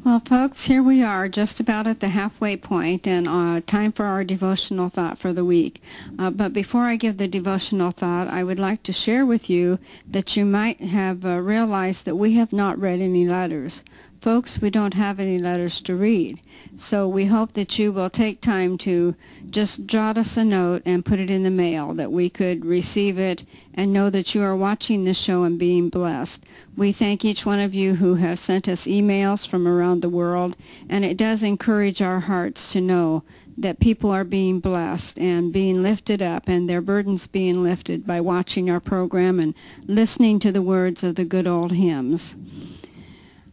Well, folks, here we are just about at the halfway point, and time for our devotional thought for the week. But before I give the devotional thought, I would like to share with you that you might have realized that we have not read any letters. Folks, we don't have any letters to read, so we hope that you will take time to just jot us a note and put it in the mail, that we could receive it and know that you are watching this show and being blessed. We thank each one of you who have sent us emails from around the world, and it does encourage our hearts to know that people are being blessed and being lifted up, and their burdens being lifted by watching our program and listening to the words of the good old hymns.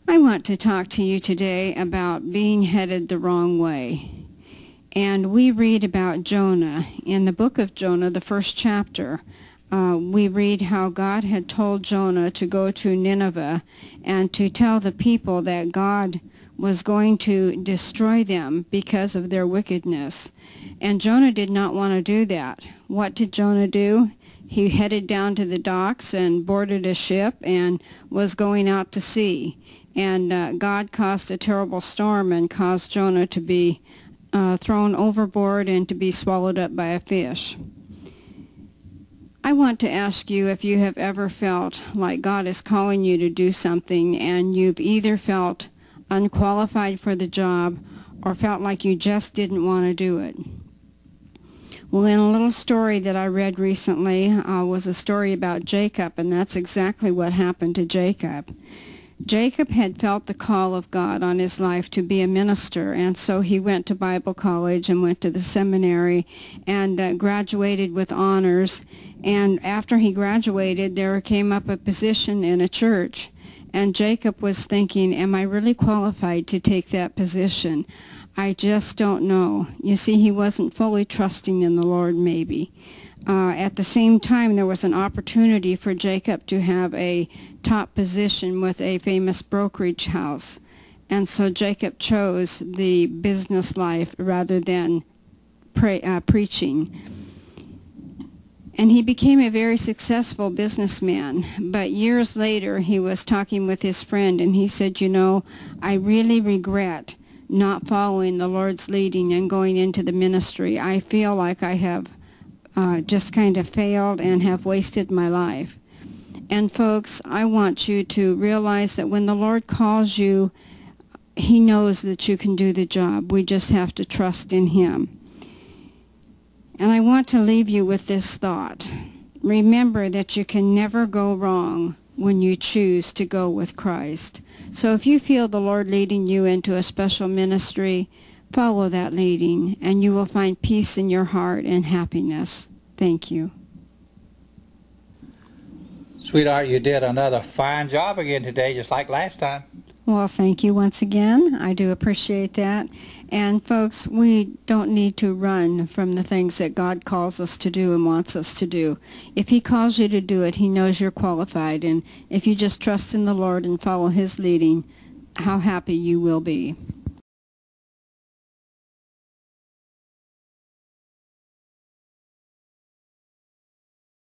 I want to talk to you today about being headed the wrong way. And we read about Jonah. In the book of Jonah, the first chapter, we read how God had told Jonah to go to Nineveh and to tell the people that God was going to destroy them because of their wickedness. And Jonah did not want to do that. What did Jonah do? He headed down to the docks and boarded a ship and was going out to sea. And God caused a terrible storm and caused Jonah to be thrown overboard and to be swallowed up by a fish. I want to ask you if you have ever felt like God is calling you to do something and you've either felt unqualified for the job or felt like you just didn't want to do it. Well, in a little story that I read recently was a story about Jacob, and that's exactly what happened to Jacob. Jacob had felt the call of God on his life to be a minister, and so he went to Bible college and went to the seminary and graduated with honors. And after he graduated, there came up a position in a church, and Jacob was thinking, am I really qualified to take that position? I just don't know. You see, he wasn't fully trusting in the Lord, maybe. At the same time, there was an opportunity for Jacob to have a top position with a famous brokerage house. And so Jacob chose the business life rather than preaching. And he became a very successful businessman. But years later, he was talking with his friend, and he said, you know, I really regret not following the Lord's leading and going into the ministry. I feel like I have just kind of failed and have wasted my life. And folks, I want you to realize that when the Lord calls you, He knows that you can do the job. We just have to trust in Him. And I want to leave you with this thought. Remember that you can never go wrong when you choose to go with Christ. So if you feel the Lord leading you into a special ministry, follow that leading, and you will find peace in your heart and happiness. Thank you. Sweetheart, you did another fine job again today, just like last time. Well, thank you once again. I do appreciate that. And folks, we don't need to run from the things that God calls us to do and wants us to do. If He calls you to do it, He knows you're qualified. And if you just trust in the Lord and follow His leading, how happy you will be.